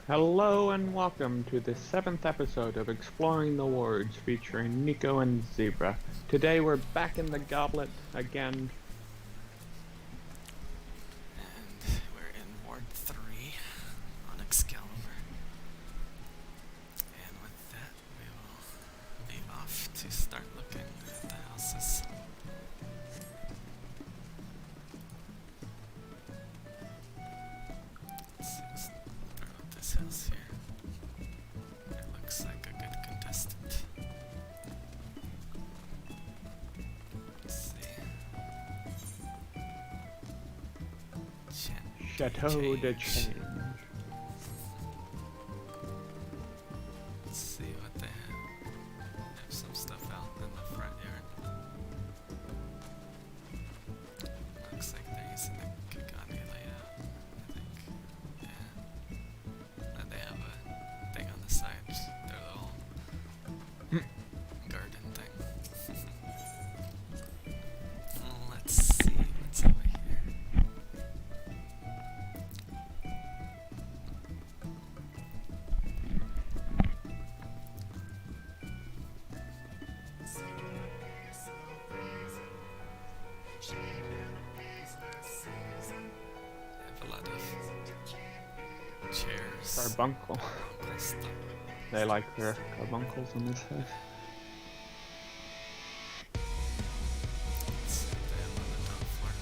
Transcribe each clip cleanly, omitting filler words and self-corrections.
Hello and welcome to the 7th episode of Exploring the Words featuring Neko and Zebra. Today we're back in the goblet again. And we're in Ward 3 on Excalibur. And with that, we will be off to start looking at the houses. Let's see, let's start with this house here. It looks like a good contestant. Let's see. Chateau de Change. Let's see what they have. They have some stuff out in the front yard. Looks like they're using the Kagani layout, I think. Yeah. And they have a thing on the side, their little garden thing. Let's see what's over here. They have a lot of chairs. Carbuncle. and stuff. They like their carbuncles in this house. Let's see what they have on the top floor.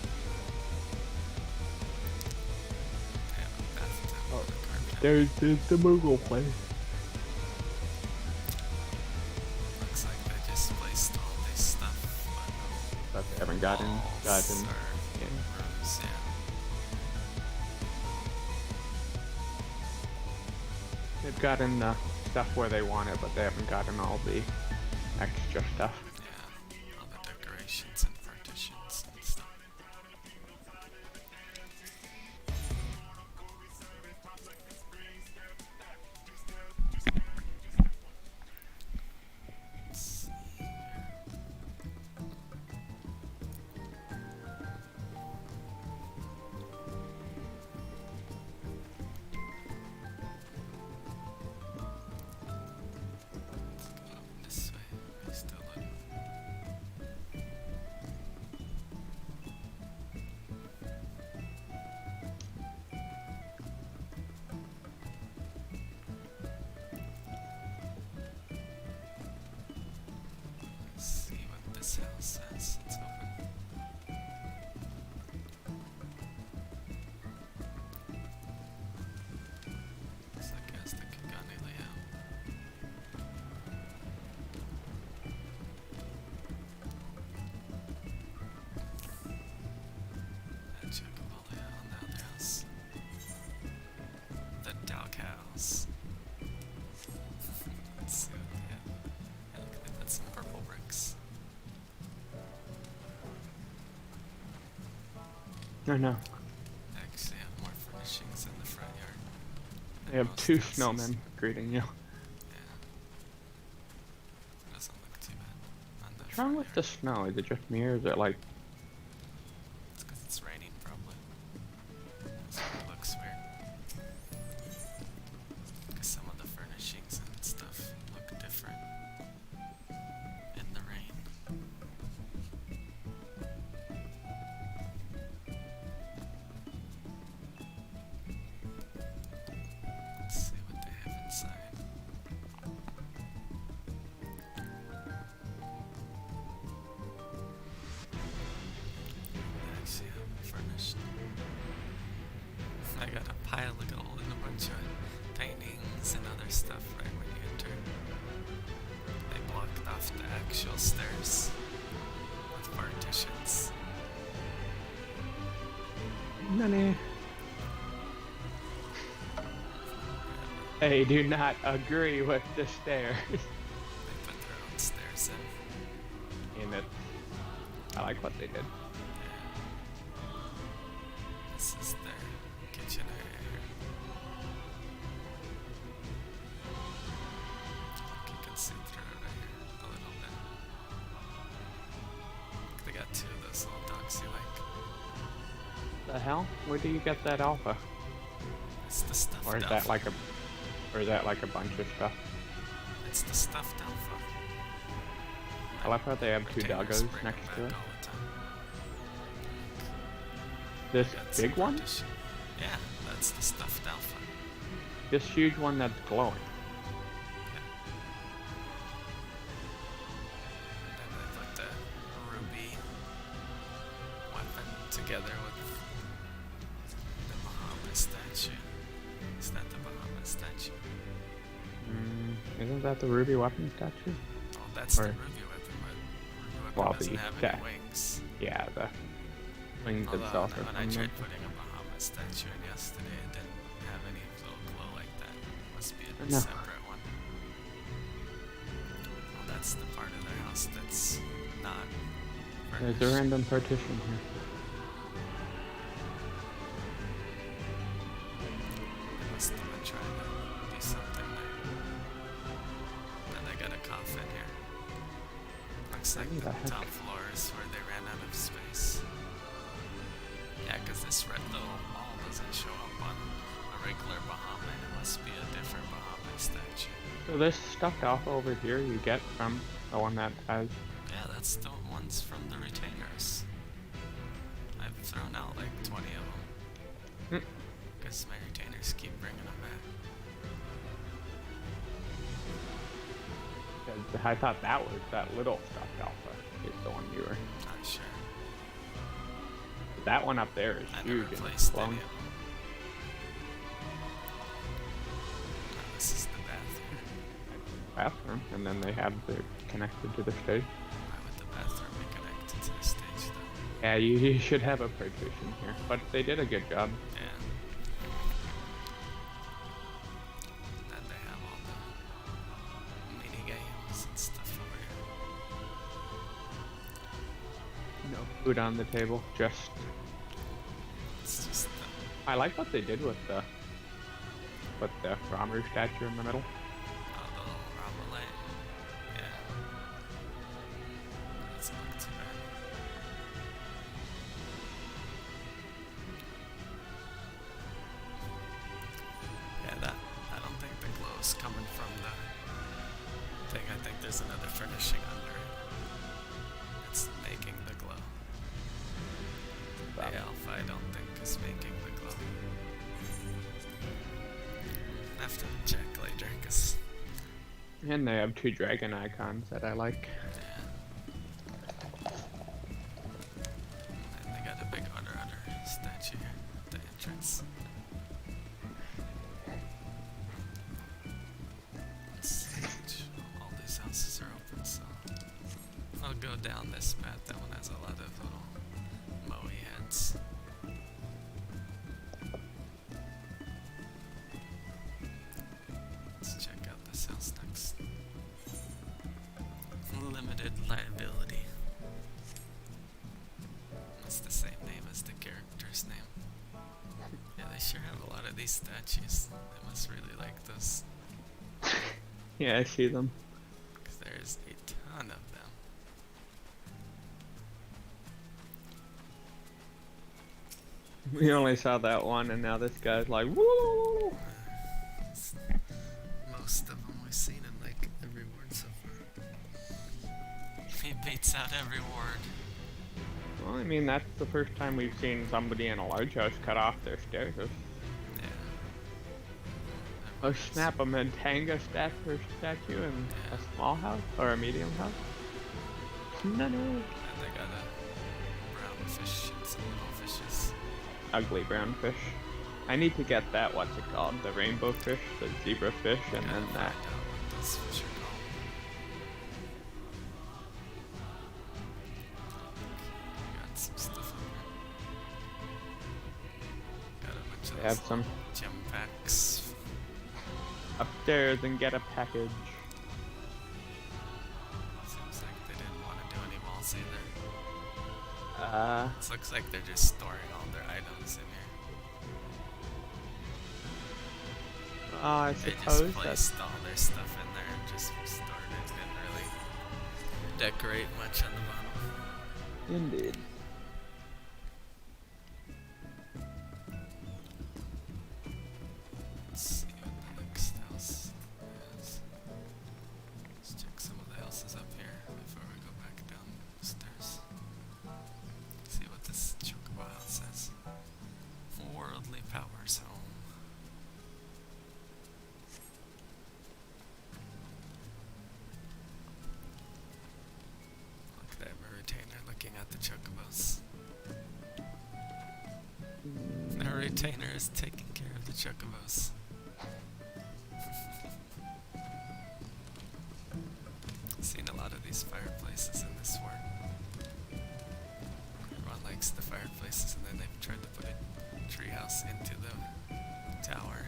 They have a bathtub with a carpet. There's the Moogle place. Looks like they just placed all this stuff But they haven't gotten walls or yeah. rooms, yeah. They've gotten the stuff where they want it, but they haven't gotten all the extra stuff. Yeah, all the decorations and partitions and stuff. Let's see here. Let's go this way. I still look. Let's see what this house says. It's open. Looks like it has the Kagani layout. Check all the on the other house. The dog house. Let's see what they have. Yeah, look, they put some purple bricks. No, They actually have more furnishings in the front yard. they than have most 2 houses. snowmen greeting you. Yeah. Doesn't look too bad. On the What's wrong front with yard. the snow? Is it just me or is it like... It's 'cause it's raining, probably. That's why it looks weird. 'Cause some of the furnishings and stuff look different in the rain. Let's see what they have inside. They actually have it furnished. I got a pile of gold and a bunch of paintings and other stuff right when you enter. They blocked off the actual stairs with partitions. Money. They do not agree with the stairs. They put their own stairs in. In it. I like what they did. Yeah. This is their kitchen area here. Like you can see through it right here a little bit. They got 2 of those little dogs you like. The hell? Where do you get that alpha? It's the stuffed Or is alpha. that like a... Or is that like a bunch of stuff? It's the stuffed alpha. I love how they have two Retainers doggos bring next them to it. back all the time. This That's big the one? partition. Yeah, that's the stuffed alpha. This huge one that's glowing. And then they put the ruby weapon together with the Bahamut statue. Is that the Bahamut statue? Isn't that the ruby weapon statue? Oh, that's Or- the ruby weapon, but ruby weapon Well, doesn't the have attack. any wings. Yeah, the wings Although itself are when I from tried them. putting a Bahamut statue in yesterday, it didn't have any little glow like that. Must be a No. separate one. Well, that's the part of their house that's not There's furnished. a random partition here. They must have been trying to do something there. Then they got a coffin here. Looks like What the the heck? top floor is where they ran out of space. Yeah, because this red little ball doesn't show up on a regular Bahamut. It must be a different Bahamut statue. So this stuffed alpha over here you get from the one that has. Yeah, that's the ones from the retainers. I've thrown out like 20 of them. Hmm. Because my retainers keep bringing them back. 'Cause I thought that was that little stuffed alpha is the one you were. Not sure. That one up there is I huge never and placed glowing. any of them. Oh, this is the bathroom. Bathroom, and then they have the connected to the stage. Why would the bathroom be connected to the stage though? Yeah, you should have a partition here, but they did a good job. Yeah. Then they have all the mini games and stuff over here. No food on the table, just. It's just the I like what they did with the Ramu statue in the middle. the little Rama light. Yeah. Doesn't look too bad. Yeah, that I don't think the glow is coming from the thing. I think there's another furnishing under it. It's making the glow. The alpha I don't think is making the glow. I have to check later, cause And they have two dragon icons that I like. yeah. And they got a big udder statue here at the entrance. Let's see, all these houses are open, so I'll go down this path. That one has a lot of little moe heads. Let's check out this house next. Limited liability. That's the same name as the character's name. Yeah, they sure have a lot of these statues. They must really like those, Yeah, I see them. because there's a ton of them. We only saw that one, and now this guy's like, woo! It's- Most of them we've seen in like every ward so far. He beats out every ward. Well, I mean, that's the first time we've seen somebody in a large house cut off their stairs. Yeah. Oh snap, a Mantanga statue in a small house? Or a medium house? No, no. And they got a brown fish and some little fishes. Ugly brown fish. I need to get that, what's it called? The rainbow fish, the zebra fish, and Gotta then find that. out what those fish are called. We got some stuff over here. Got a bunch of They have those some gem packs. upstairs and get a package. Seems like they didn't want to do any malls either. This looks like they're just storing all their items in here. I They suppose just that's placed all their stuff in there and just stored it. Didn't really decorate much on the bottom. indeed. Let's see what the next house only powers home. Look, they have a retainer looking at the chocobos. Their retainer is taking care of the chocobos. Seen a lot of these fireplaces in this world. Everyone likes the fireplaces, and then they've tried to put a treehouse into the tower.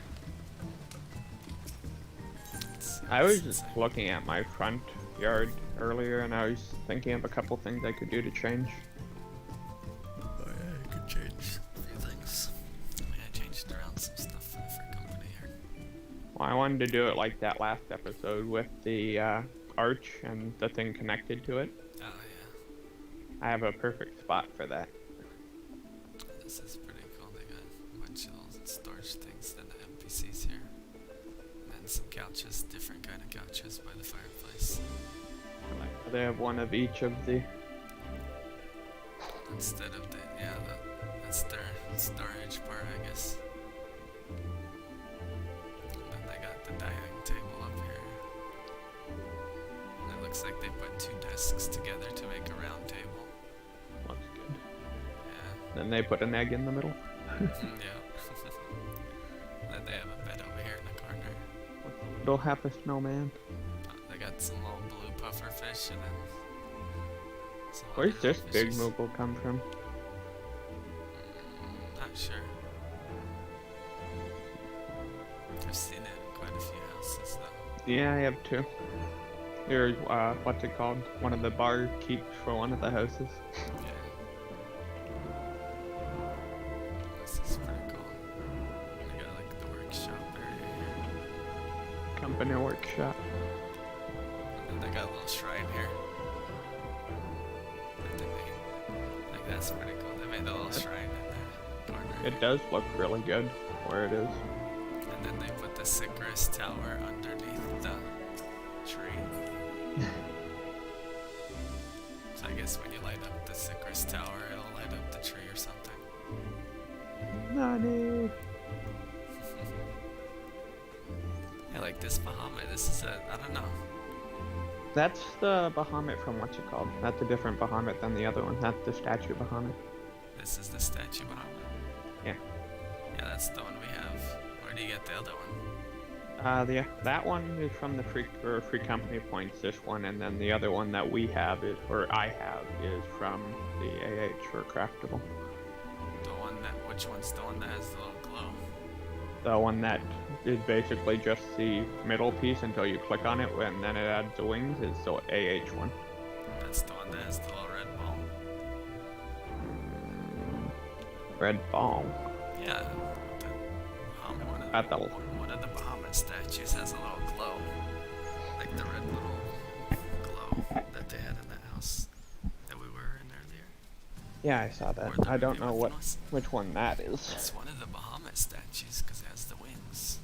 I was just looking at my front yard earlier, and I was thinking of a couple things I could do to change. Oh yeah, you could change a few things. I mean, I changed around some stuff for company here. Well, I wanted to do it like that last episode with the arch and the thing connected to it. Oh yeah. I have a perfect spot for that. This is pretty cool. They got a bunch of little storage things, then the NPCs here. And then some couches, different kind of couches by the fireplace. They have one of each of the... Instead of the, that's their storage part, I guess. And then they got the dining table up here. And it looks like they put two desks together to make a round table. Looks good. Yeah. Then they put an egg in the middle. Yeah. Then they have a bed over here in the corner. Little half a snowman. They got some little blue puffer fish and then some Where's other this big fishes. Moogle come from? Not sure. I've seen it in quite a few houses though. Yeah, I have two. Here's, what's it called? One of the bar keeps for one of the houses. Yeah. This is pretty cool. They got like the workshop area here. Company workshop. And then they got a little shrine here. That they made. Like that's pretty cool. They made a little shrine in the corner. It does look really good where it is. And then they put the Sycris tower underneath the tree. So I guess when you light up the Sycris tower, it'll light up the tree or something. Nani? Yeah, like this Bahamut. This is I don't know. That's the Bahamut from what's it called? That's a different Bahamut than the other one. That's the statue Bahamut. This is the statue Bahamut. Yeah. Yeah, that's the one we have. Where do you get the other one? That one is from the free company points. This one, and then the other one that we have is, or I have, is from the AH or craftable. The one that, which one's the one that has the little glow? The one that is basically just the middle piece until you click on it, and then it adds the wings is the AH one. That's the one that has the little red ball. Red ball. Yeah, the Bahamut one. At the One of the Bahamut statues has a little glow, like the red little glow that they had in that house that we were in earlier. Yeah, I saw that. Or the I don't know Ruby was. which one that is. It's one of the Bahamut statues because it has the wings.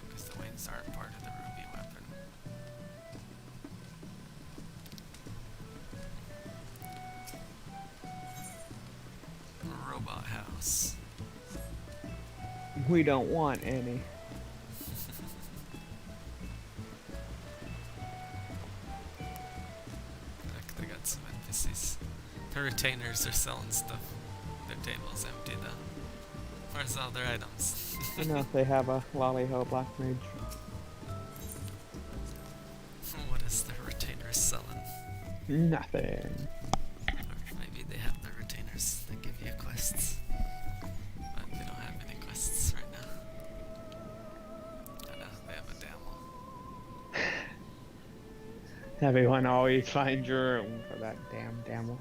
Because the wings aren't part of the ruby weapon. Robot house. We don't want any. Look, they got some NPCs. The retainers are selling stuff. Their table's empty though. Where's all their items? I know they have a lolly-ho black mage. What is their retainers selling? Nothing. Or maybe they have the retainers that give you quests. But they don't have any quests right now. I know, they have a demo. Everyone always finds your room for that damn demo.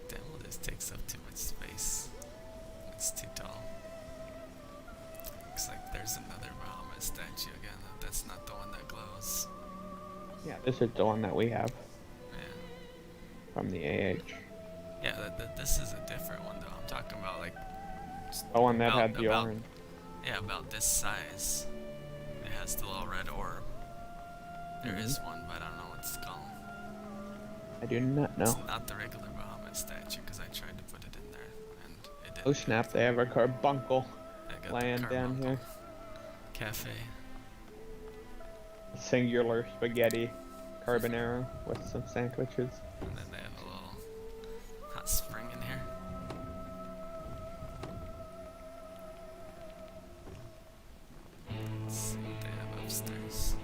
Demo just takes up too much space. It's too tall. Looks like there's another Bahamut statue again. That's not the one that glows. Yeah, this is the one that we have Yeah. from the AH. Yeah, this is a different one though. I'm talking about like... The one that about- had the about- orange. Yeah, about this size. It has the little red orb. There is one, but I don't know what it's called. I do not know. It's not the regular Bahamut statue because I tried to put it in there and it didn't. Oh snap, they have a carbuncle. I got laying the down here. Cafe. Singular spaghetti carbonara with some sandwiches. And then they have a little hot spring in here. Let's see what they have upstairs.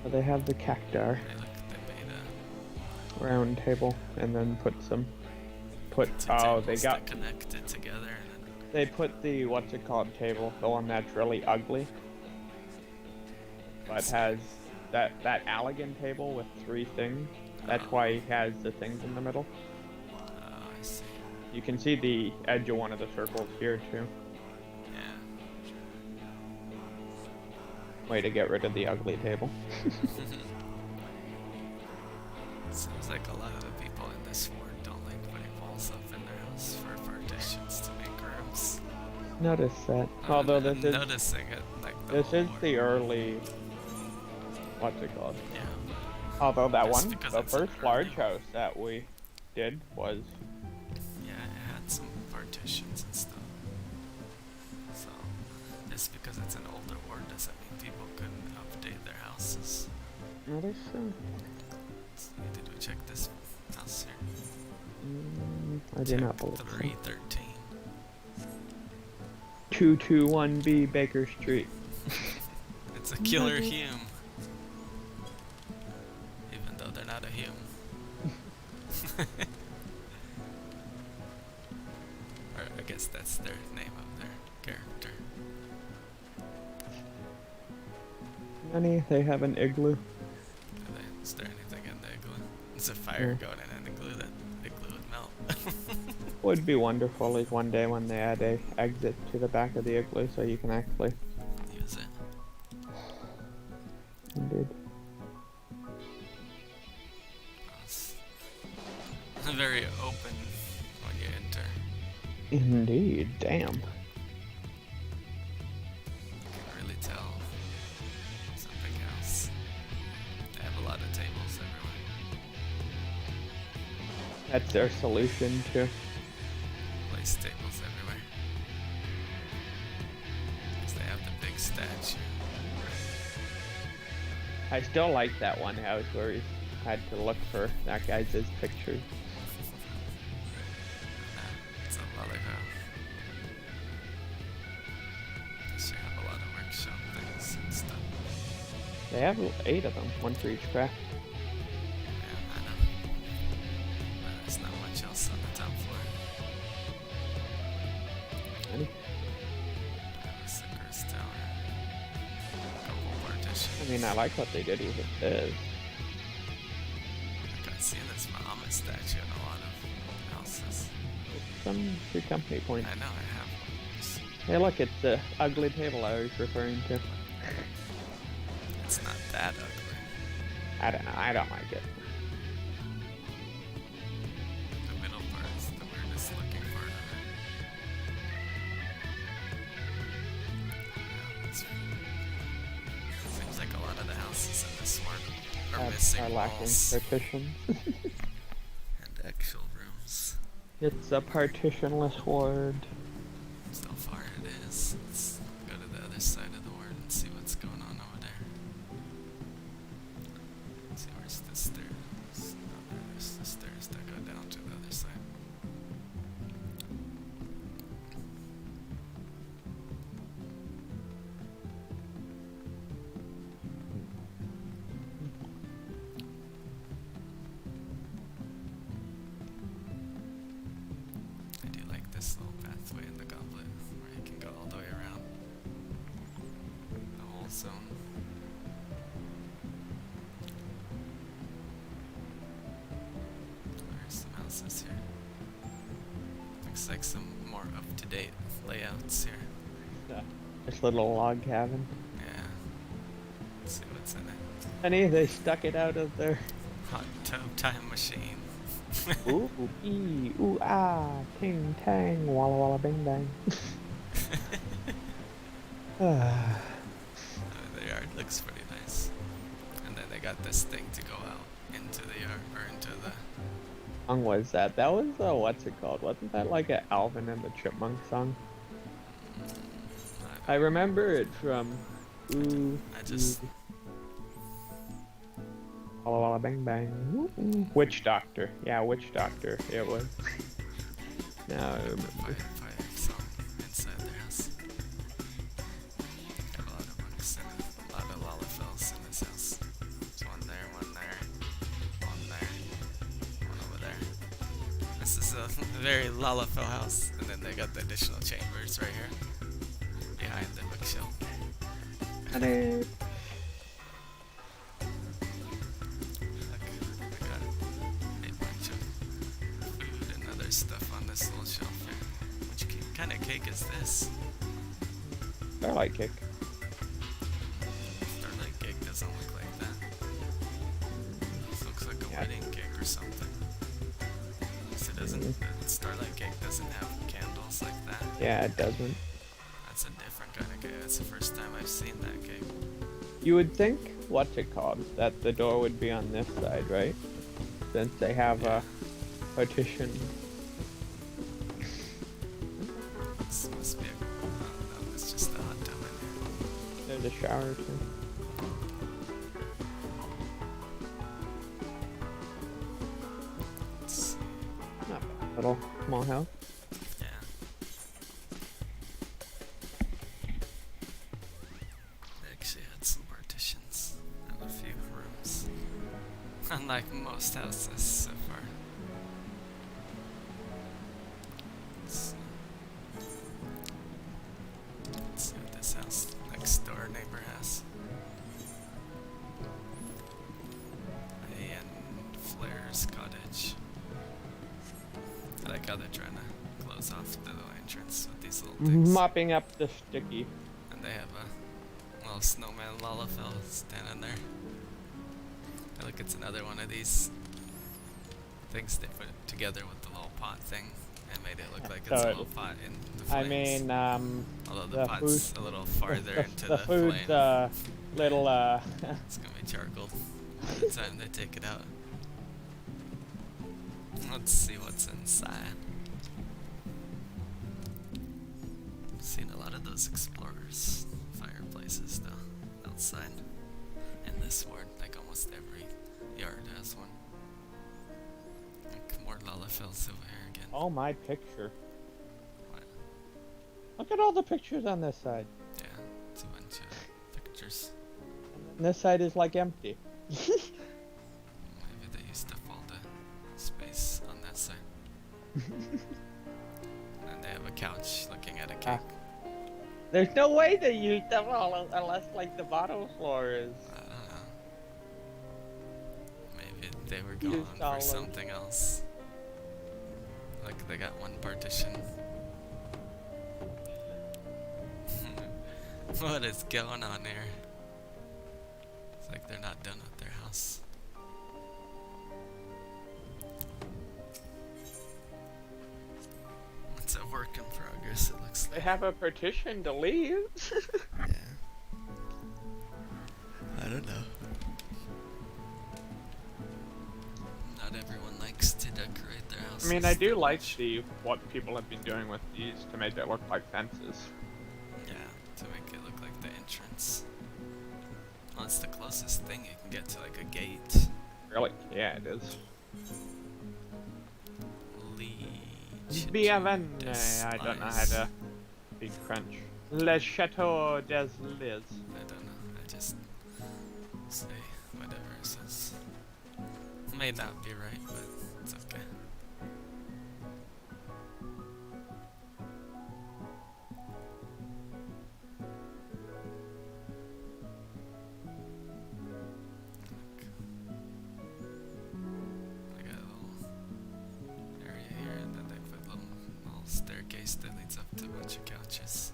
They have the cactar Hey, look, they made round table and then put two oh, tables they got that connected together, and then they put the what's it called table, the one that's really ugly, but has that elegant table with 3 things. That's why he has the things in the middle. I see. You can see the edge of one of the circles here too. Yeah. Way to get rid of the ugly table. Seems like a lot of the people in this ward don't like putting walls up in their house for partitions to make rooms. Notice that. Although I'm this is noticing it like the this whole is ward. the early what's it called? Yeah. Although that Just one, because the it's an first large early- house that we did was Yeah, it had some partitions and stuff. So, just because it's an older ward doesn't mean people couldn't update their houses. notice. So, did we check this house here? I do not believe so. 313. 221B Baker Street. It's a killer Hume. Even though they're not a Hume. Or I guess that's their name of their character. Honey, they have an igloo. Is there anything in the igloo? There's a fire Yeah. going in an igloo. That igloo would melt. Would be wonderful is one day when they add a exit to the back of the igloo so you can actually. Use it. Indeed. It's very open when you enter. Indeed. Damn. You can really tell it's a big house. They have a lot of tables everywhere. That's their solution to. Place tables everywhere. 'Cause they have the big statue. I still like that one house where he had to look for that guy's picture. It's a lot of they should have a lot of workshop things and stuff. They have 8 of them, one for each craft. Yeah, I know. But there's not much else on the top floor. Honey, There's the Curse Tower. A couple partitions. I mean, I like what they did with this. I can see this Muhammad statue in a lot of houses. Some free company points. I know I have one. Hey, look, it's the ugly table I was referring to. It's not that ugly. I don't know. I don't like it. The middle part is the weirdest looking part of it. Yeah, seems like a lot of the houses in this one are missing Are lacking walls partitions. and actual rooms. It's a partitionless ward. So far it is. Let's go to the other side of the ward and see what's going on over there. Let's see, where's the stairs? Oh, there's the stairs that go down to the other side. I do like this little pathway in the goblet where you can go all the way around the whole zone. There's some houses here. Looks like some more up-to-date layouts here. This little log cabin. Yeah. Let's see what's in it. Honey, they stuck it out of there. Hot tub time machine. Ooh, ee, ooh, ah, ting, tang, walla walla bing bang. Ah, The yard looks pretty nice. And then they got this thing to go out into the yard, or into the song was that? That was what's it called? Wasn't that like a Alvin and the Chipmunk song? I remember it from Ooh, I just Ooh, Walla Walla Bang Bang. Ooh, Witch Doctor. Yeah, Witch Doctor. It was. Now I remember. fire song inside their house. Got a lot of monks and a lot of Lalafels in his house. There's one there, one there, one there, one over there. This is a very Lalafell house. And then they got the additional chambers right here behind the bookshelf. Honey. Look, I got a bunch of food and other stuff on this little shelf here. Which kind of cake is this? Starlight Cake. Starlight cake doesn't look like that. This looks like a Yeah. wedding cake or something. Yes, it doesn't. Starlight cake doesn't have candles like that. Yeah, it doesn't. That's a different kind of cake. That's the first time I've seen that cake. You would think, what's it called, that the door would be on this side, right? Since they have a partition. This must be a. Oh, no, it's just a hot tub in here. There's a shower too. Let's see. Not bad. Little small house. Yeah. They actually had some partitions and a few rooms. Unlike most houses so far. Let's see what this house next door neighbor has. And Flair's cottage. I like how they're trying to close off the little entrance with these little things. Mopping up the sticky. And they have a little snowman Lalafell standing there. I look, it's another one of these things they put together with the little pot thing and made it look like it's a little pot in the flames. I mean, although the the pot's food- a little farther into the the food's flame. little It's gonna be charcoal by the time they take it out. Let's see what's inside. I've seen a lot of those explorers fireplaces though outside. In this ward, like almost every yard has one. Like more Lalafells over here again. Oh, my picture. What? Look at all the pictures on this side. Yeah, it's a bunch of pictures. And this side is like empty. Maybe they used up all the space on that side. And they have a couch looking at a cake. There's no way they used them all unless like the bottom floor is. I don't know. Maybe they were Used going all for of- something else. Like they got one partition. What is going on here? It's like they're not done with their house. It's a work in progress, it looks They like. have a partition to leave. Yeah. I don't know. Not everyone likes to decorate their house. I mean, I do like what people have been doing with these to make it look like fences. Yeah, to make it look like the entrance. Well, it's the closest thing you can get to like a gate. Really? Yeah, it is. Bienvenue. I don't know how to speak French. Le Chateau des Liz. I don't know. I just say whatever it says. May not be right, but it's okay. I got a little area here, and then they put a little staircase that leads up to a bunch of couches.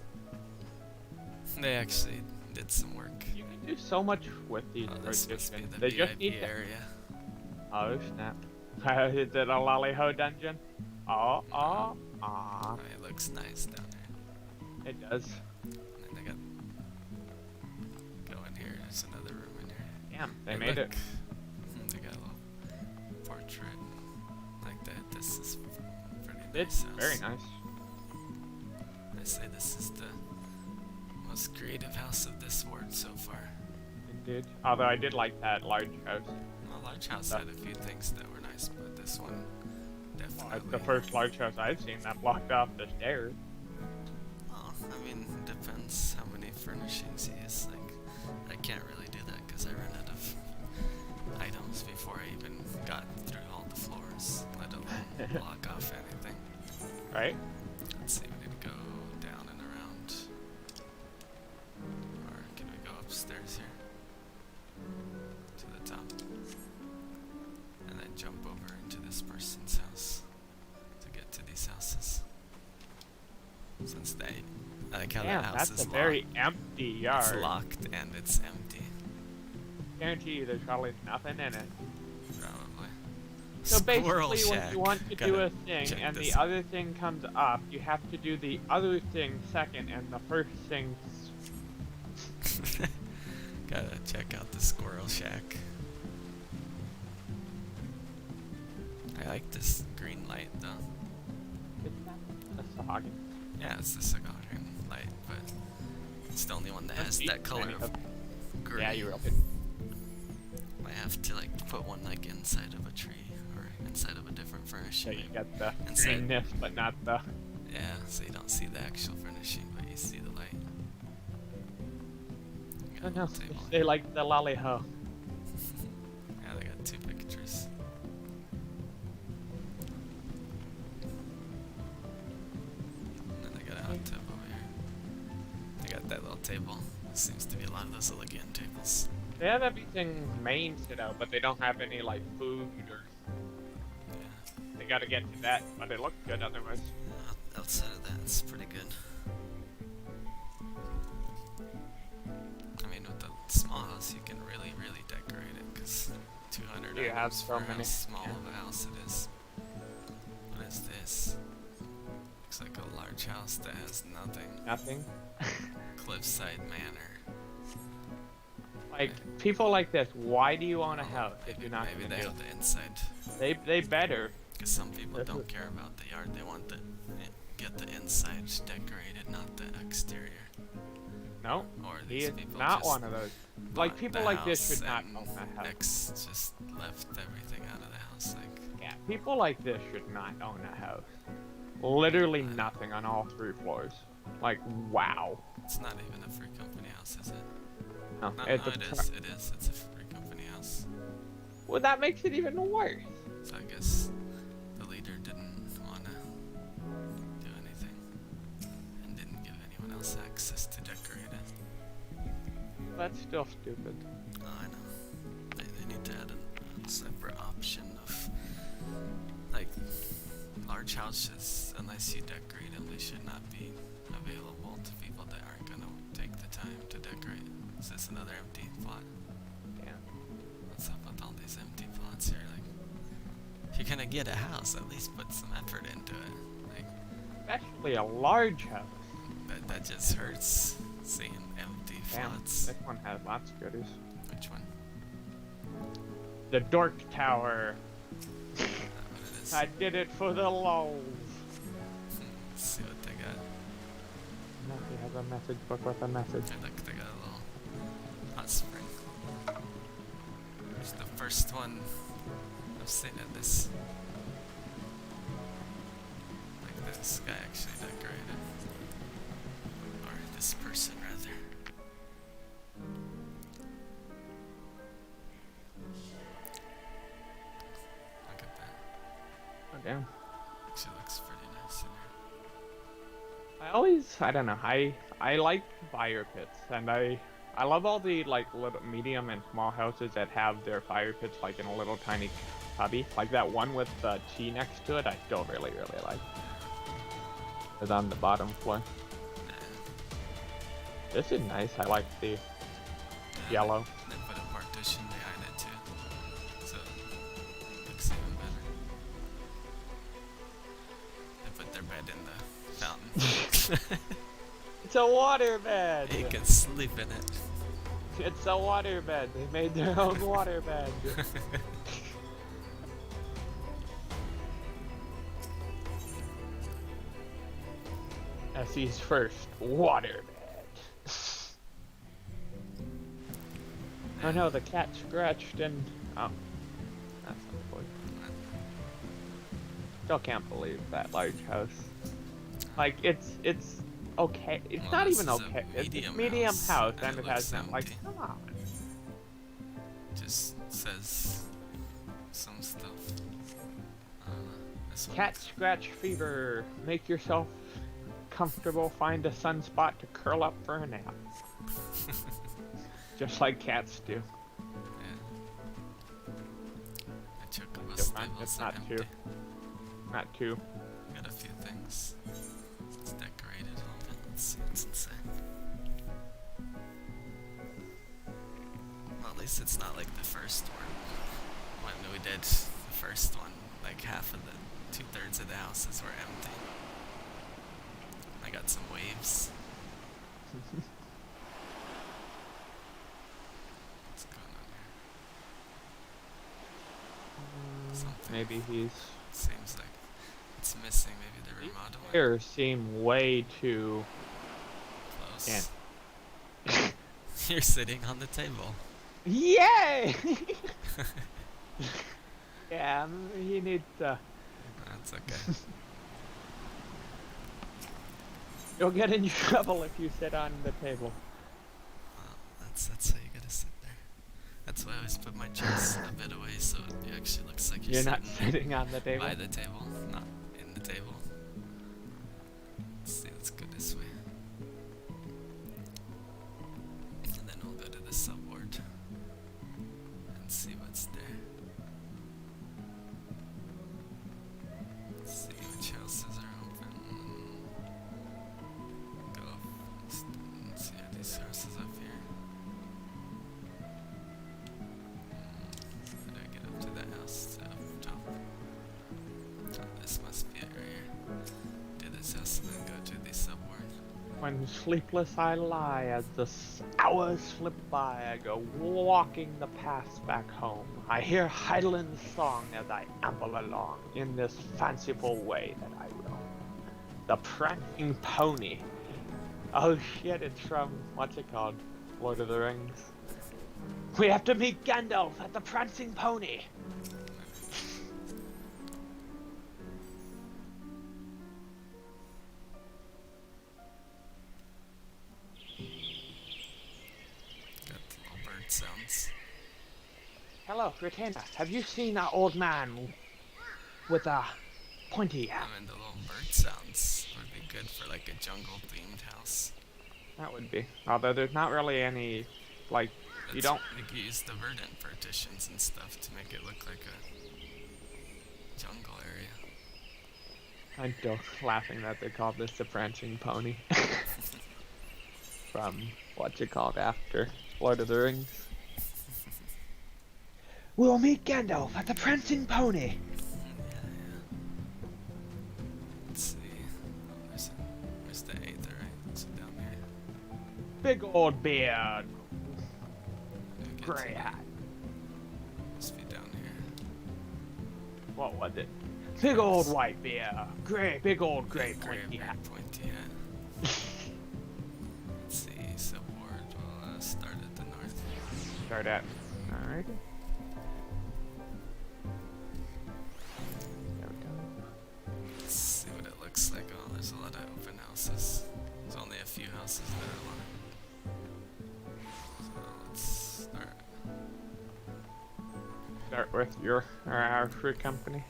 They actually did some work. You can do so much with these Oh, this must be partitions. the They VIP just need to. area. Oh snap! Is it a lollyho dungeon? Oh, oh, ah! It looks nice down there. It does. And then they got go in here. There's another room in here. Damn, they Hey, made look. it. They got a little portrait, like that. This is pretty nice. It's house. very nice. I say this is the most creative house of this ward so far. Indeed. Although I did like that large house. Well, large house had a few things that were nice, but this one definitely. It's the first large house I've seen that blocked off the stairs. Oh, I mean, depends how many furnishings you use. Like, I can't really do that because I ran out of items before I even got through all the floors, let alone block off anything. Right? Let's see, we need to go down and around. Or can we go upstairs here? To the top. And then jump over into this person's house to get to these houses. Since they, I like how Damn, that house that's is a locked. very empty yard. It's locked and it's empty. Guarantee you there's probably nothing in it. Probably. So Squirrel basically, when shack. you want to do Gotta a thing check and this the out. other thing comes up, you have to do the other thing second and the first thing. Gotta check out the squirrel shack. I like this green light though. That's the hogging. Yeah, it's the Sagarian light, but it's the only one that has that color of green. Yeah, you really. I have to like put one like inside of a tree or inside of a different So furnishing. you get the Inside. greenness, but not the. Yeah, so you don't see the actual furnishing, but you see the light. Oh Got a no, little table they like the lolly ho. Yeah, they got 2 pictures. And then they got a hot tub over here. They got that little table. There seems to be a lot of those little again tables. They have everything main set out, but they don't have any like food or. Yeah. They gotta get to that, but it looks good otherwise. Outside of that, it's pretty good. I mean, with the small house, you can really, really decorate it, because 200 You have items so for how many, small yeah. of a house it is. What is this? Looks like a large house that has nothing. Nothing. Cliffside Manor. Like people like this, why do you own a house if Maybe, you're not maybe gonna they do have it? the inside. They better. Because some people That's don't it. care about the yard. They want the get the inside decorated, not the exterior. No, Or he these is people not just one of those. Like bought people the like this house should not and own a house. just left everything out of the house. Like, Yeah, people like this should not own a house. Literally nothing on all 3 floors. Like wow. it's not even a free company house, is it? No, No, it's no, a it tr- is. It is. It's a free company house. Well, that makes it even worse. So I guess the leader didn't want to do anything and didn't give anyone else access to decorate it. That's still stupid. Oh, I know. They need to add a separate option of, like, large houses, unless you decorate them, they should not be available to people that aren't going to take the time to decorate. Is this another empty plot? Yeah. What's up with all these empty plots here? Like, if you're gonna get a house, at least put some effort into it. Like, Especially a large house. that just hurts seeing empty Damn, plots. this one has lots of goodies. Which one? The Dork Tower. Is that what it is? I did it for the lols. Let's see what they got. No, he has a message book with a message. Hey, look, they got a little hot spring. It's the first one I've seen of this. Like this guy actually decorated. Or this person, rather. Look at that. Oh damn. Actually looks pretty nice in here. I don't know, I like fire pits, and I love all the like little medium and small houses that have their fire pits like in a little tiny cubby. Like that one with the T next to it, I still really like. It's on the bottom floor. This is nice, I like the yellow. They put a partition behind it too, so it looks even better. They put their bed in the fountain. It's a water bed! You can sleep in it. It's a water bed. They made their own water bed. Essie's first waterbed. Oh no, the cat scratched and... Oh. That's unfortunate. Still can't believe that large house. Like, it's okay. It's Well, not this even is a okay. It's medium a medium house, and and it it has looks them. Like, empty. come on. Just says some stuff. This one Cat looks- scratch fever. Make yourself comfortable. Find a sunspot to curl up for a nap. Just like cats do. Yeah. The chocobo It's stables are not empty. two. Not two. Got a few things. It's decorated a little bit. Let's see what's inside. Well, at least it's not like the first one. When we did the first one, like half of the 2/3 of the houses were empty. I got some waves. What's going on here? Something Maybe he's... seems like it's missing. Maybe the remodeling. Here seem way too... Close. You're sitting on the table. Yay! Yeah, he needs to... That's okay. You'll get in trouble if you sit on the table. Well, that's how you gotta sit there. That's why I always put my chairs a bit away so it actually looks like you're You're not sitting sitting on the table. by the table, not in the table. Let's see, let's go this way. And then we'll go to the subboard and see what's there. Let's see which houses are open. Go let's see, are these houses up here? How do I get up to that house up top? Oh, this must be it right here. Do this house and then go to the subword. When sleepless I lie, as the hours slip by, I go walking the paths back home. I hear Highland song as I amble along in this fanciful way that I roam. The prancing pony. Oh shit, it's from, what's it called? Lord of the Rings. We have to meet Gandalf at the prancing pony. Got little bird sounds. Hello, retainer. Have you seen an old man with a pointy hat? I mean, the little bird sounds would be good for like a jungle themed house. That would be. Although there's not really any, like, you don't... You could use the verdant partitions and stuff to make it look like a jungle area. I'm still laughing that they called this the prancing pony. From what's it called after Lord of the Rings. We'll meet Gandalf at the prancing pony. Yeah. Let's see. Oh, where's the Aether, right? So down there. Big old beard, How do we get gray to hat. Must be down here. What was it? Big old white beard, big old gray Gray, pointy very hat. pointy hat. Let's see. Subword. We'll start at the north. Start at. Alright. There we go. Let's see what it looks like. Oh, there's a lot of open houses. There's only a few houses that are alive. So let's start. Start with your our fruit company.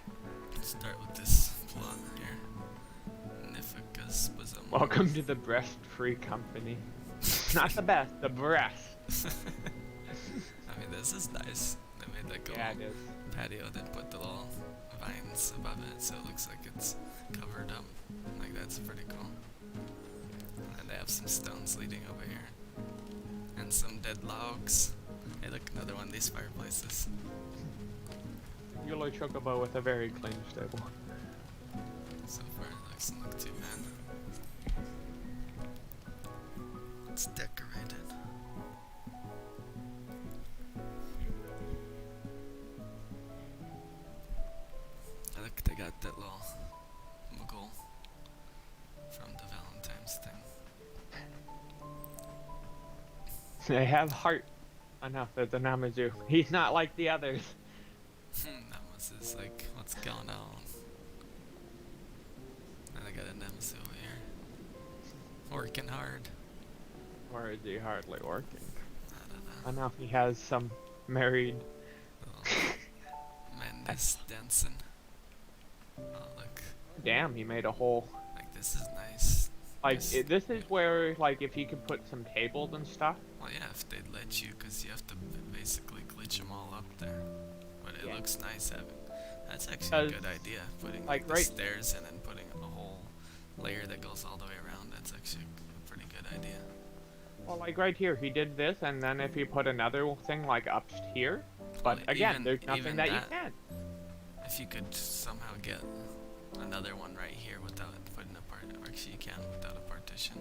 Start with this plot here. Nifika's bosom. Welcome to the breast free company. Not the best, the breast. I mean, this is nice. They made like a Yeah, it little is. patio, then put the little vines above it, so it looks like it's covered up. Like, that's pretty cool. And then they have some stones leading over here. And some dead logs. Hey, look, another one of these fireplaces. Yellow chocobo with a very clean stable. So far, it doesn't look too bad. It's decorated. Look, they got that little Muggle from the Valentine They have heart enough as a Namazu. He's not like the others. Nemesis is like, what's going on? And I got a Nemesis over here. Working hard. Or is he hardly working? I don't know. I know he has some married. Man, this dancing. Oh, look. Damn, he made a whole. Like, this is nice. Like, This- this is where, like, if he could put some tables and stuff. Well, yeah, if they'd let you, because you have to basically glitch them all up there. But it Yeah. looks nice having. That's actually a good idea. Putting like, the right- stairs and then putting a whole layer that goes all the way around. That's actually a pretty good idea. Well, like right here, he did this, and then if he put another thing, like, up here. But Well, again, even- there's nothing even that you that- can. If you could somehow get another one right here without putting a part, or actually you can without a partition,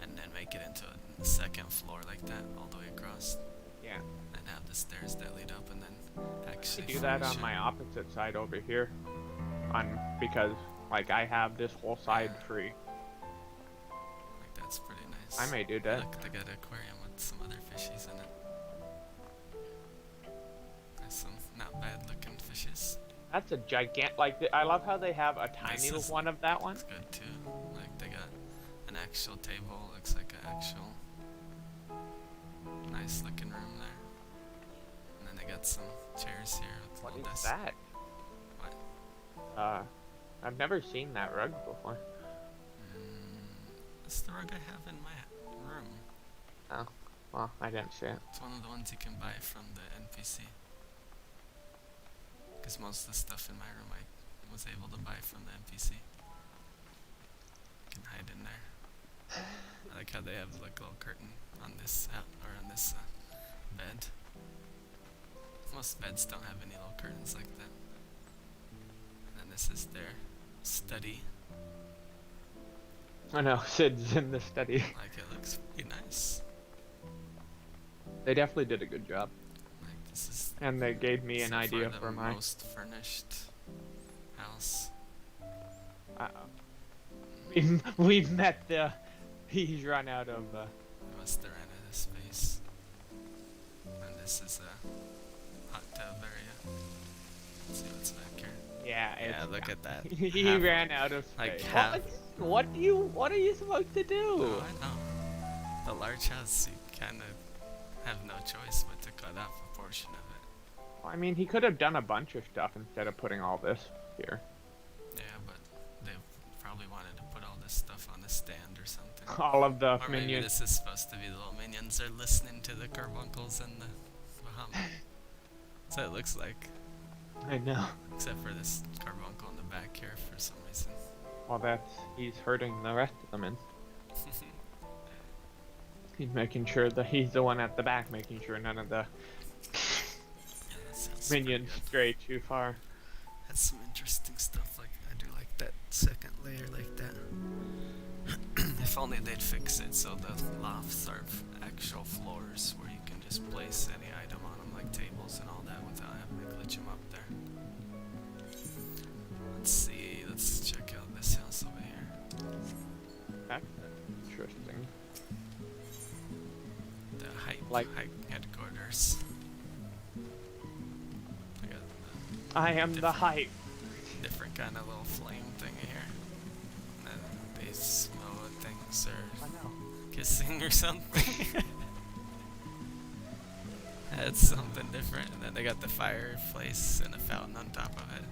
and then make it into a second floor like that all the way across, Yeah. and have the stairs that lead up, and then I actually do that finish on it. my opposite side over here. Because, like, I have this whole side free. Like that's pretty nice. I may do that. Look, they got an aquarium with some other fishies in it. There's some not bad looking fishes. That's a gigantic. Like, I love how they have a tiny This little is- one of that one. It's good too. Like they got an actual table. Looks like an actual nice looking room there. And then they got some chairs here with What little is desks. that? What? I've never seen that rug before. That's the rug I have in my room. Oh, well, I didn't see it. It's one of the ones you can buy from the NPC. Because most of the stuff in my room I was able to buy from the NPC. You can hide in there. I like how they have like a little curtain on this bed. Most beds don't have any little curtains like that. And then this is their study. I know, Sid's in the study. Like it looks pretty nice. They definitely did a good job. Like this is And they gave me an so far idea the for my. most furnished house. We've met the. He's run out of. I must have ran out of space. And this is a hot tub area. Let's see what's back here. Yeah, Yeah, it's, look at that. he Half- ran out of like space. half- What are you supposed to do? Oh, I know. The large house, you kind of have no choice but to cut off a portion of it. I mean, he could have done a bunch of stuff instead of putting all this here. Yeah, but they probably wanted to put all this stuff on a stand or something. All of the Or maybe minions. this is supposed to be the little minions are listening to the carbuncles and the Bahamut. So it looks like, I know. except for this carbuncle in the back here for some reason. Well, he's hurting the rest of them in. He's making sure that he's the one at the back, making sure none of the Yeah, that sounds pretty minions good. stray too far. That's some interesting stuff. Like I do like that second layer like that. If only they'd fix it so the lofts are actual floors where you can just place any item on them, like tables and all that, without having to glitch them up there. Let's see. Let's check out this house over here. That's interesting. The hype Like- headquarters. I got I am the Different. hype. different kind of little flame thing here. And then these smell things I are know. kissing or something. That's something different. And then they got the fireplace and a fountain on top of it.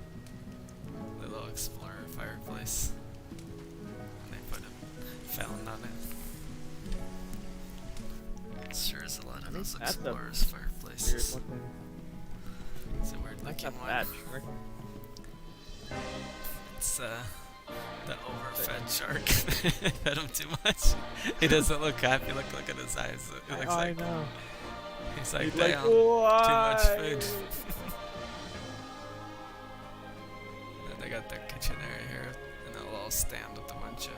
The little explorer fireplace. And they put a fountain on it. Sure is a lot of those That's a explorers Weird fireplaces. looking. It's a weird That's looking a one. bad trick. It's the overfed shark. Fed him too much. He doesn't look happy. Look at his eyes. It looks I like know. he's like, He's like, damn, too much "Why?" food. And they got the kitchen area here and a little stand with a bunch of.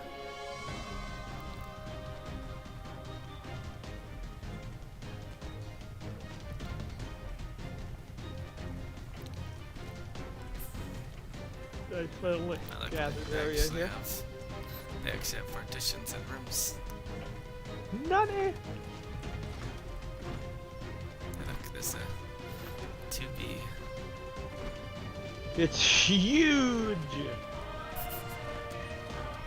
Nice little I like gathered they area actually here. have- They actually have partitions and rooms. Nutty! this a 2B? It's huge!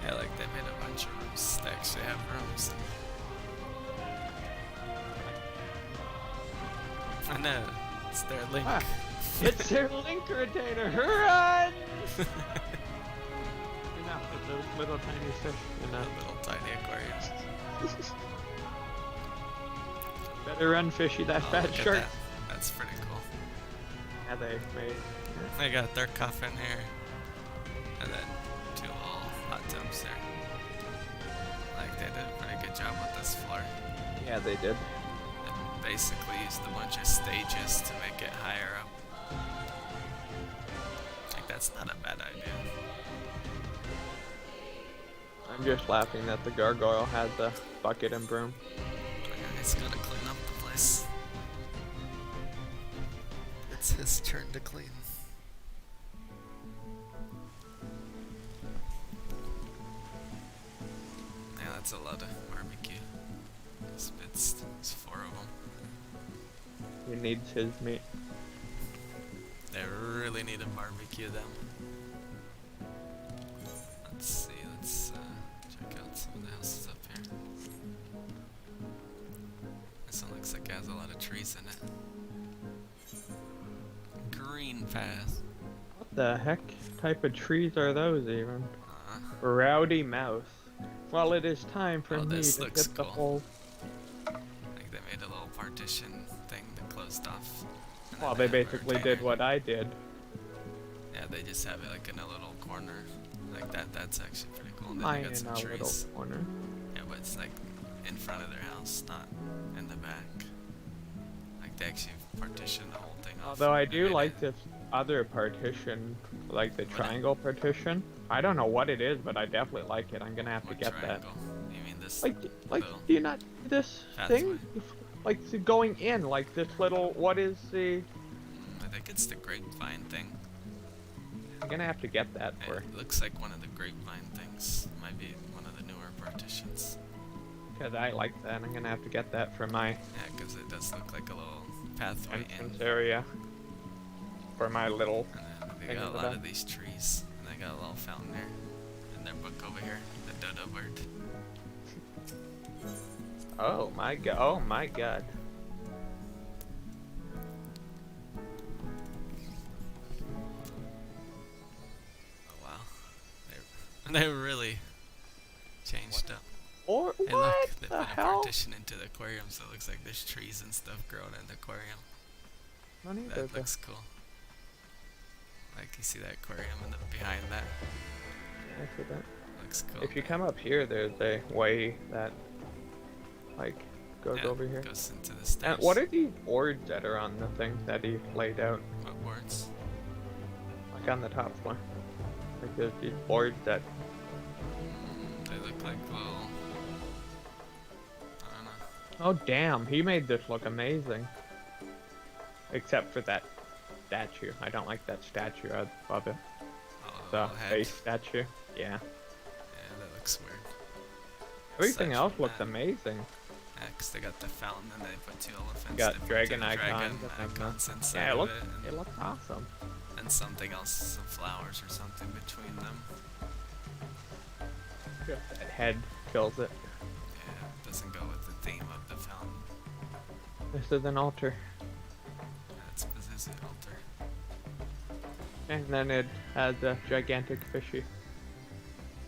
Yeah, like they made a bunch of rooms. They actually have rooms. I know, it's their link. Ah, it's their link retainer! Run! You know, with those little tiny fish, you know. Little tiny aquarium. Better run, fishy, that Oh, fat look at shark. that. That's pretty cool. Yeah, they made. They got their coffin here. And then 2 little hot tubs there. Like, they did a pretty good job with this floor. Yeah, they did. They basically used a bunch of stages to make it higher up. Like, that's not a bad idea. I'm just laughing that the gargoyle had the bucket and broom. He's gotta clean up the place. It's his turn to clean. Yeah, that's a lot of barbecue. It's 4 of them. He needs his meat. They really need to barbecue them. Let's see, let's check out some of the houses up here. This one looks like it has a lot of trees in it. Green path. What the heck type of trees are those even? Uh, Rowdy mouse. Well, it is time for Oh, me this to looks get the cool. whole. like they made a little partition thing that closed off. And Well, then they have a basically retainer. did what I did. Yeah, they just have it like in a little corner. Like that. That's actually pretty cool. And then Mine they got in some a little trees. corner. Yeah, but it's like in front of their house, not in the back. Like they actually partitioned the whole thing off. Although I and do made like it- this other partition, like the What? triangle partition. I don't know what it is, but I definitely like it. I'm gonna have to What get triangle? You mean this? that. Like, little do you not see this pathway? thing? Like going in, like this little. What is the? I think it's the grapevine thing. I'm gonna have to get that for. It looks like one of the grapevine things. Might be one of the newer partitions. Cause I like that. I'm gonna have to get that for my Yeah, because it does look like a little pathway in. entrance area. For my little. And then they thing got a in the lot back. of these trees. And they got a little fountain there. And their book over here, the dodo bird. Oh my god! Oh my god! Oh wow. They really changed up. Or Hey what look, they the put a hell? partition into the aquarium so it looks like there's trees and stuff growing in the aquarium. Not either, That but- looks cool. Like you see that aquarium in the, behind that. I see that. Looks cool. If you come up here, there's a way that, like, goes Yeah, over here. goes into the stairs. And what are these boards that are on the thing that he laid out? What boards? Like on the top floor. Like there's these boards that. They look like little. I don't know. Oh damn! He made this look amazing. Except for that statue. I don't like that statue above it. Oh, The little head. face statue. Yeah. Yeah, that looks weird. Everything Aside else from looks that- amazing. Yeah, 'cause they got the fountain and they put 2 elephants. Got they put dragon 2 icons dragon and like icons inside Yeah, of it looks awesome. and something else, some flowers or something between them. That head kills it. Yeah, it doesn't go with the theme of the fountain. This is an altar. That's Pazuzu altar. And then it has a gigantic fishy.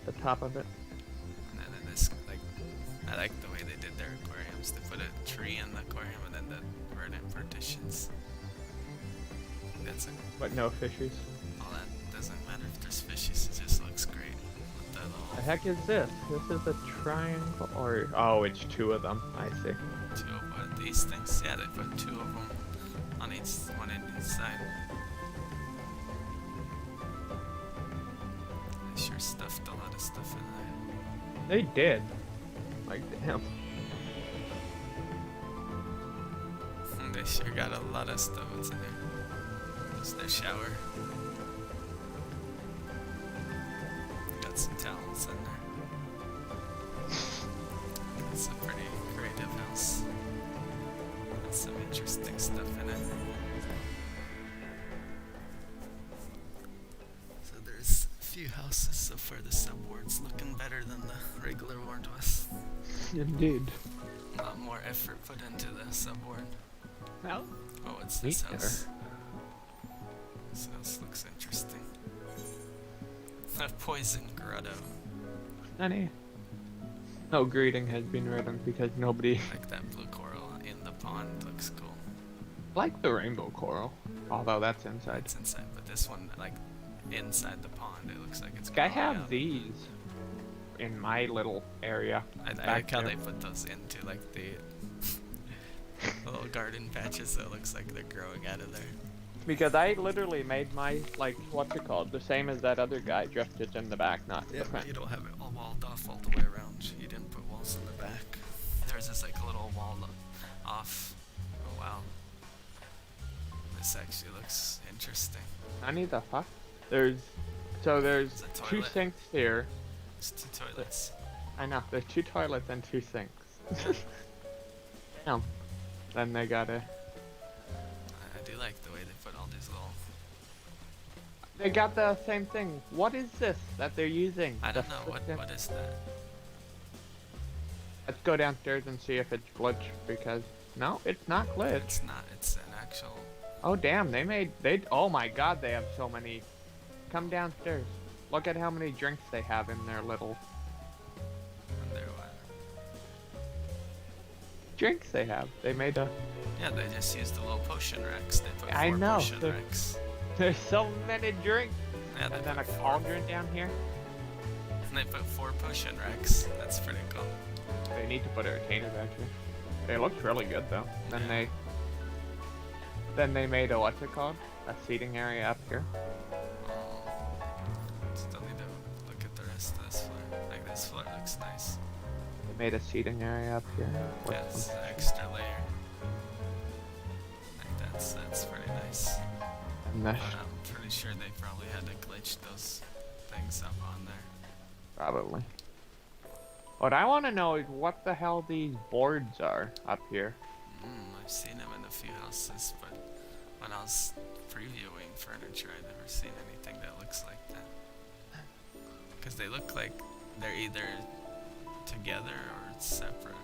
The top of it. And then in this, like, I like the way they did their aquariums. They put a tree in the aquarium and then the verdant partitions. That's it. But no fishies. All that doesn't matter if there's fishes. It just looks great. With the little The heck is this? This is a triangle or oh, it's 2 of them. I see. 2 of what, these things. Yeah, they put 2 of them on each one in each side. They sure stuffed a lot of stuff in there. They did. Like damn. They sure got a lot of stuff. What's in there? It's their shower. Got some towels in there. It's a pretty creative house. That's, I mean, interesting stuff in it. So there's a few houses so far. The subward's looking better than the regular ward was. Indeed. A lot more effort put into the subward. Well, Oh, what's this neat house? This house looks interesting. A poison grotto. honey. No greeting has been written because nobody Like that blue coral in the pond looks cool. like the rainbow coral, although that's inside. It's inside, but this one, like inside the pond, it looks like it's. I growing have out. these in my little area. I back like how there. they put those into like the little garden patches, so it looks like they're growing out of there. Because I literally made my, like, what's it called? The same as that other guy, just it's in the back, not Yeah, the but front. you don't have it all walled off all the way around. You didn't put walls in the back. There's this like little wall off. Oh wow. This actually looks interesting. Honey, the fuck? There's It's a two toilet. sinks here. It's 2 toilets. I know, there's 2 toilets and 2 sinks. Damn. Then they gotta... I do like the way they put all these little. They got the same thing. What is this that they're using? I don't The know frickin- what is that. Let's go downstairs and see if it's glitched, because... No, it's not glitched. It's not. It's an actual. Oh damn, oh my god, they have so many. Come downstairs. Look at how many drinks they have in their little Under drinks they have. They made a... Yeah, they just used the little potion racks. They put 4 I know, potion they're- racks. There's so many drinks. Yeah, they And then a put 4. cauldron down here. And they put 4 potion racks. That's pretty cool. They need to put a retainer back here. They looked really good though. Then they made a, what's it called? A seating area up here. Still need to look at the rest of this floor. Like this floor looks nice. They made a seating area up here. with Yeah, it's some- an extra layer. Like that's pretty nice. and But this, I'm pretty sure they probably had to glitch those things up on there. probably. What I want to know is what the hell these boards are up here. I've seen them in a few houses, but when I was previewing furniture, I'd never seen anything that looks like that. Because they look like they're either together or separate.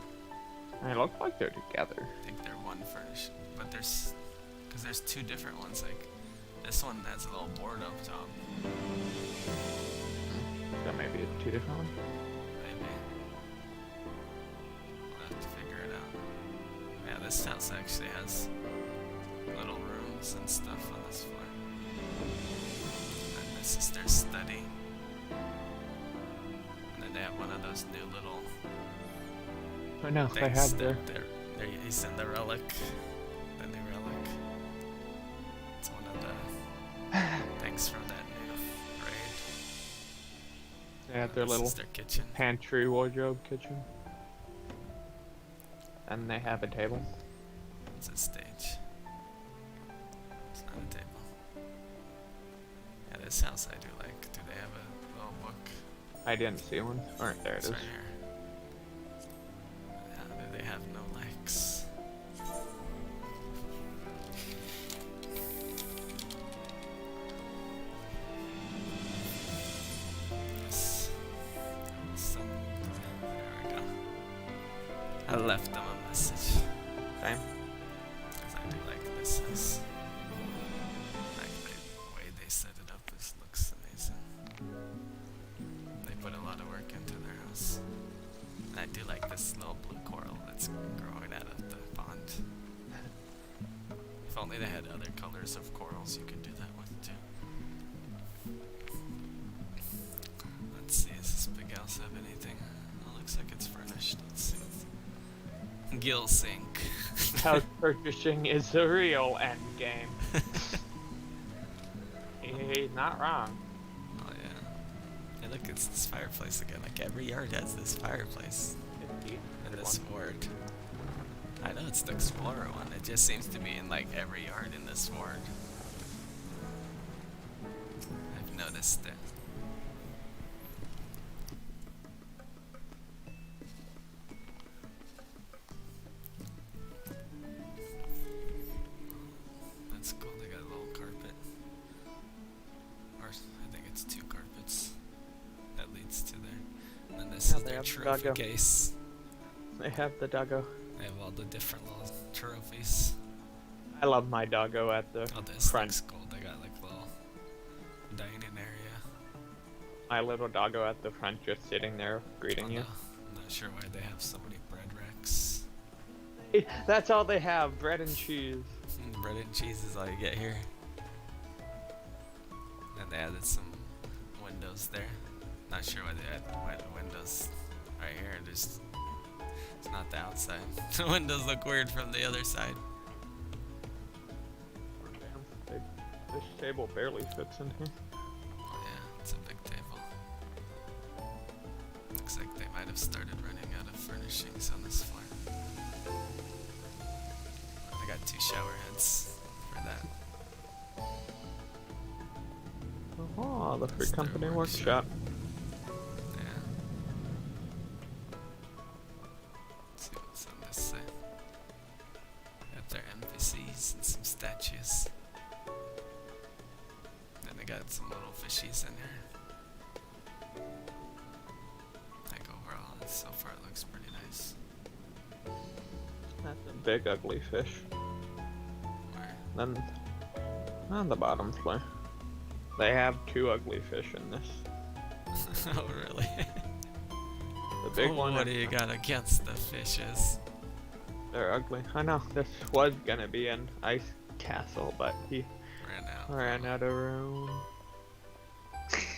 They look like they're together. I think they're one furnished, but because there's 2 different ones. Like this one has a little board up top. So maybe it's 2 different ones. Maybe. We'll have to figure it out. Yeah, this house actually has little rooms and stuff on this floor. And this is their study. And then they have one of those new little Oh no, they things. have their... They're using the relic. The new relic. It's one of the things from that new raid. They have their This little is their kitchen. pantry wardrobe kitchen. And they have a table. It's a stage. It's not a table. Yeah, this house I do like. Do they have a little book? I didn't see one. Alright, there it It's is. right here. Yeah, they have no legs. Yes. There we go. I left them a message. Same. Because I do like this house. Like the way they set it up looks amazing. They put a lot of work into their house. And I do like this little blue coral that's growing out of the pond. If only they had other colors of corals you could do that with too. Let's see, does this big house have anything? Oh, looks like it's furnished. Let's see. Gill sink. House purchasing is the real end game. He's not wrong. Oh yeah. Hey look, it's this fireplace again. Like every yard has this fireplace. Indeed. In this ward. I know it's the Explorer one. It just seems to be in like every yard in this ward. I've noticed it. trophy Doggo. case. They have the doggo. They have all the different little trophies. I love my doggo at the Oh, this front. looks cool. They got like little dining area. My little doggo at the front, just sitting there greeting you. I'm not sure why they have so many bread racks. That's all they have: bread and cheese. Bread and cheese is all you get here. And they added some windows there. Not sure why they added windows right here. It's not the outside. The windows look weird from the other side. Damn, this table barely fits in here. Yeah, it's a big table. Looks like they might have started running out of furnishings on this floor. I got 2 shower heads for that. Oh, the free That's their company workshop. workshop. Yeah. Let's see what's on this side. Got their NPCs and some statues. Then they got some little fishies in here. Like overall, so far it looks pretty nice. That's a big ugly fish. Where? Then on the bottom floor, they have 2 ugly fish in this. Oh really? The big one. What do you got against the fishes? They're ugly. I know this was gonna be an ice castle, but he ran out of room. Yeah.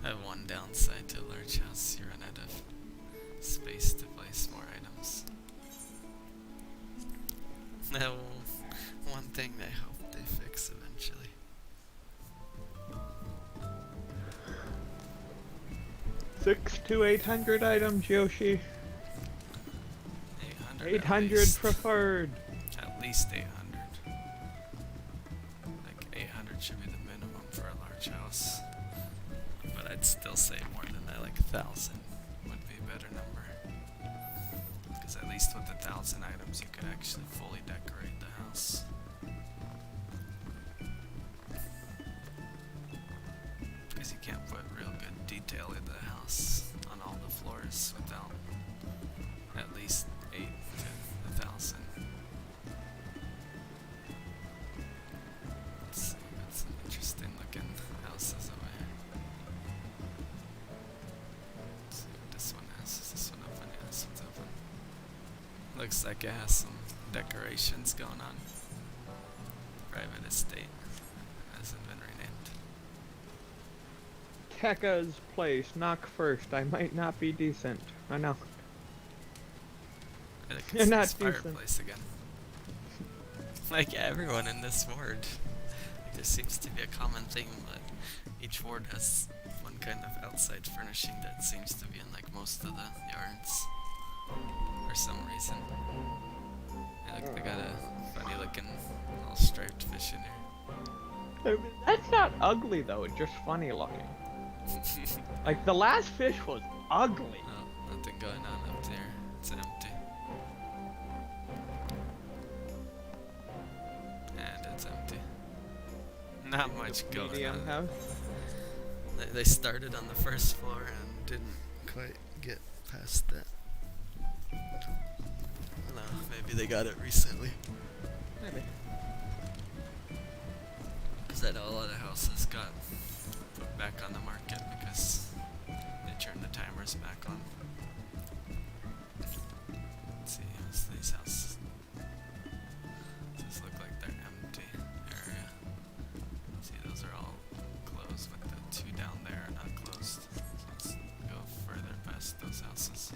I have one downside to a large house. You run out of space to place more items. Now, one thing I hope they fix eventually. Six to 800 items, Yoshi. 800. 800 preferred. At least 800. Like 800 should be the minimum for a large house. But I'd still say more than that, like 1,000 would be a better number. Because at least with 1,000 items you could actually fully decorate the house. Because you can't put real good detail in the house on all the floors without at least 8 to 1,000. Let's see, got some interesting looking houses over here. Let's see what this one has. Is this one open? Yeah, this one's open. Looks like it has some decorations going on. Private estate. Hasn't been renamed. Tekka's place. Knock first. I might not be decent. I know. I think You're it's not this decent. fireplace again. Like everyone in this ward. There seems to be a common theme, but each ward has one kind of outside furnishing that seems to be in like most of the yards. For some reason. Yeah, look, they got a funny looking little striped fish in here. That's not ugly though, it's just funny looking. Like the last fish was ugly. Oh, nothing going on up there. It's empty. And it's empty. Not much going Medium on. house. They started on the first floor and didn't quite get past that. No, maybe they got it recently. Maybe. Because I know a lot of houses got put back on the market because they turned the timers back on. Let's see, what's these houses? These look like they're empty area. See, those are all closed, but the 2 down there are not closed. So let's go further past those houses.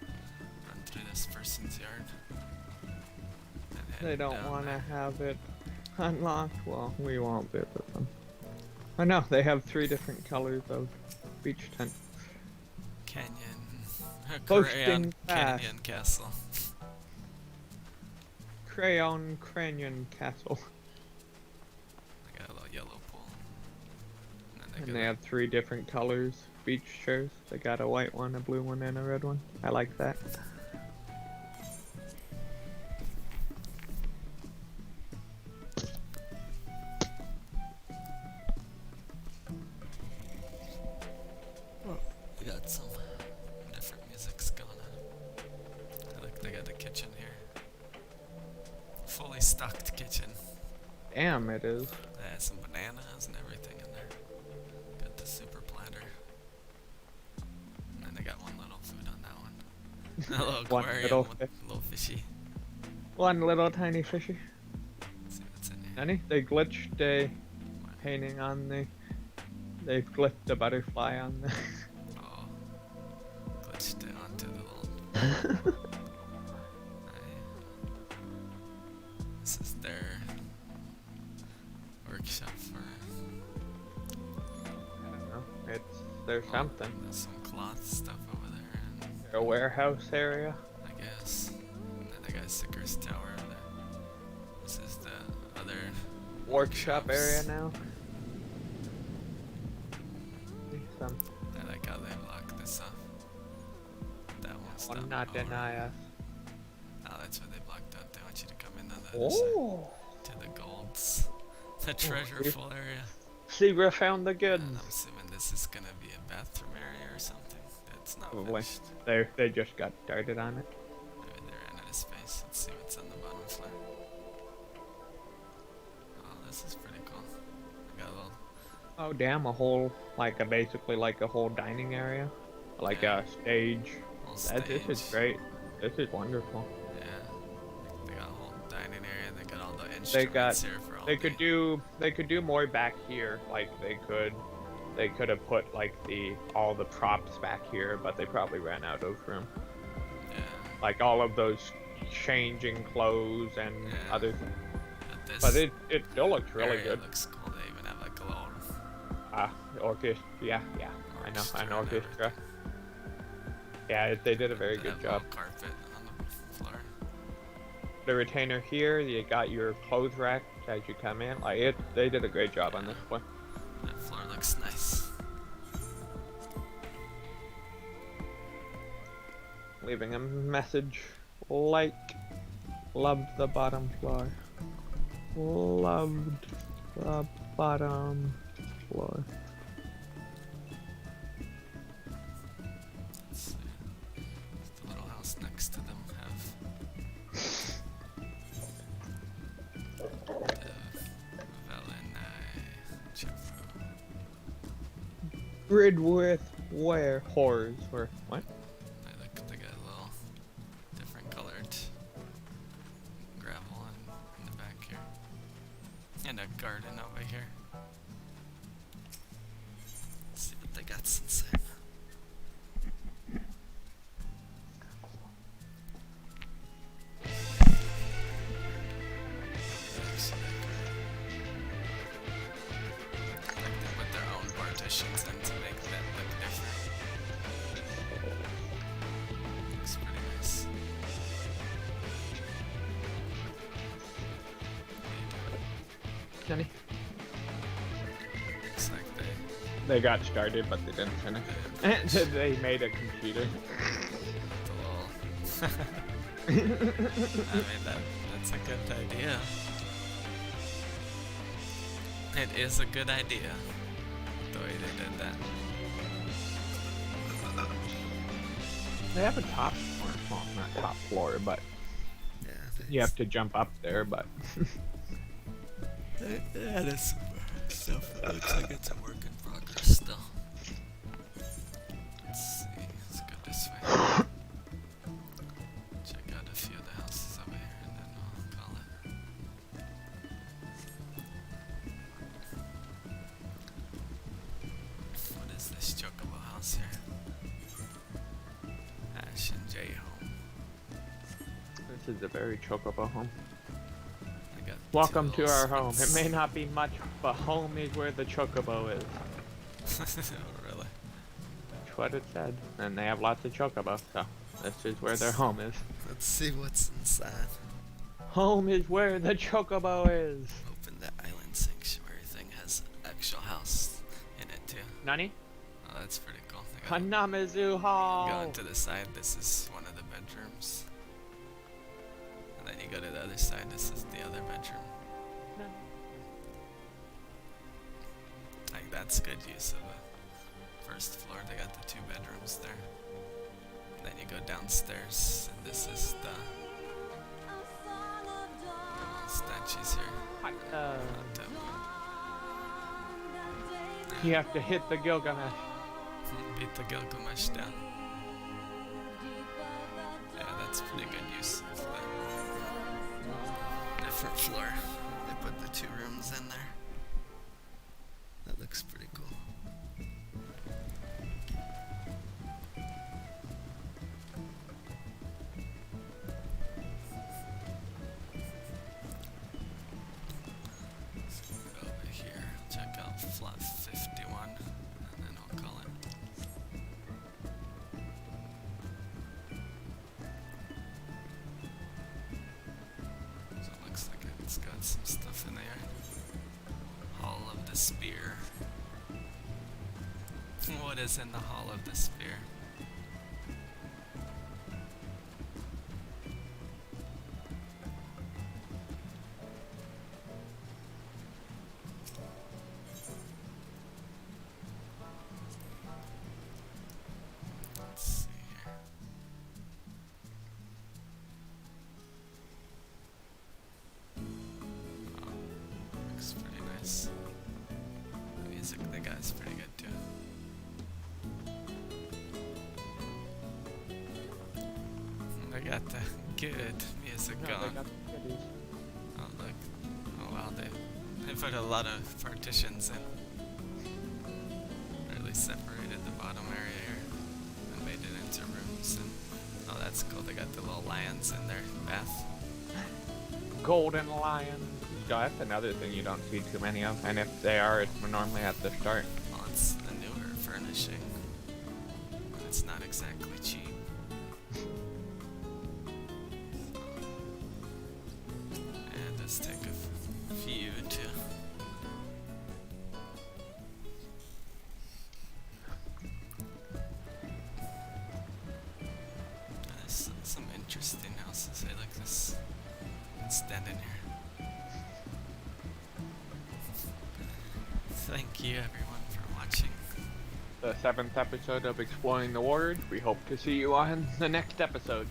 Run through this person's yard. And They head don't down want to there. have it unlocked. Well, we won't visit them. I know they have 3 different colors of beach tent. Canyon. Hosting Crayon fast. Canyon Castle. Crayon Canyon Castle. They got a little yellow pool. And they have 3 different colors beach chairs. They got a white one, a blue one, and a red one. I like that. They got some different musics going on. I like they got the kitchen here. Fully stocked kitchen. Damn, it is. They had some bananas and everything in there. Got the super platter. And then they got one little food on that one. A little One aquarium little with a little fishy. One little tiny fishy. Let's see what's in here. Any? They glitched a painting on the. They glitched a butterfly on the. Oh. Glitched it onto the little. This is their workshop for. I don't know. There's something. There's some cloth stuff over there, and A warehouse area. I guess. And then they got Sicker's Tower over there. This is the other Workshop workshops. area now. Some I like how they block this off. That one's will not not over. deny us. Oh, that's what they blocked out. They want you to come in on the other side. Oh! To the golds. The treasureful area. Zebra found the goods. And I'm assuming this is gonna be a bathroom area or something. That's not Probably. finished. They just got started on it. Maybe they ran out of space. Let's see what's on the bottom floor. Oh, this is pretty cool. I got a little. Oh damn! A whole basically like a whole dining area, like Yeah. a stage. Little This is stage. great. This is wonderful. Yeah. They got a whole dining area. They got all the They instruments got. here for all They the- could do more back here. Like they could have put like all the props back here, but they probably ran out of room. Yeah. Like all of those changing clothes and Yeah. other things. This But it still looks really area good. looks cool. They even have like a little Orchestra. Yeah. I know. An and orchestra. everything. Yeah, they did a very They good have job. little carpet on the floor. The retainer here, you got your clothes rack as you come in. They did a great job on this one. That floor looks nice. Leaving a message like, loved the bottom floor. Loved the bottom floor. Let's see. The little house next to them have the Gridworth where whores were what? They got a little different colored gravel in the back here. And a garden over here. Let's see what they got inside. Like they put their own partitions in to make that look different. Looks pretty nice. Jenny? Looks like They got started but they didn't finish. They made a computer. the little. I mean that's a good idea. It is a good idea. The way they did that. They have a top floor, well, not top floor, but Yeah. you have to jump up there, but That is stuff that looks like it's a work in progress still. Let's see, let's go this way. Check out a few of the houses over here and then I'll call it. What is this Chocobo house here? Ash and J home. this is a very chocobo home. I got Welcome two to our little home. It spins. may not be much, but home is where the chocobo is. Oh, really? That's what it said. And they have lots of chocobo, so this is where their home is. Let's see what's inside. Home is where the chocobo is. Open the island sanctuary thing. Has an actual house in it too. Nani? Oh, that's pretty cool. They got Hanamizu Hall. going to the side. This is one of the bedrooms. And then you go to the other side. This is the other bedroom. Like that's good use of a First floor, they got the 2 bedrooms there. Then you go downstairs, and this is the statues here. Hot tub. You have to hit the Gilgamesh. Beat the Gilgamesh down. Yeah, that's pretty good use of the different floor. They put the 2 rooms in there. That looks pretty cool. Over here, check out flat 51, and then I'll call it. So it looks like it's got some stuff in there. Hall of the Spear. What is in the Hall of the Spear? Let's see here. Oh, looks pretty nice. The music they got is pretty good too. They got the good music No, going. they got the goodies. Oh look. Oh wow, they put a lot of partitions in. Really separated the bottom area here and made it into rooms, and oh that's cool, they got the little lions in their bath. Golden lion. Yeah, that's another thing you don't see too many of, and if they are, it's normally at the start. Well, it's the newer furnishing. But it's not exactly cheap. And let's take a few to there's some interesting houses. Hey, like this. Let's stand in here. Thank you everyone for watching. The 7th episode of Exploring the Ward. We hope to see you on the next episode.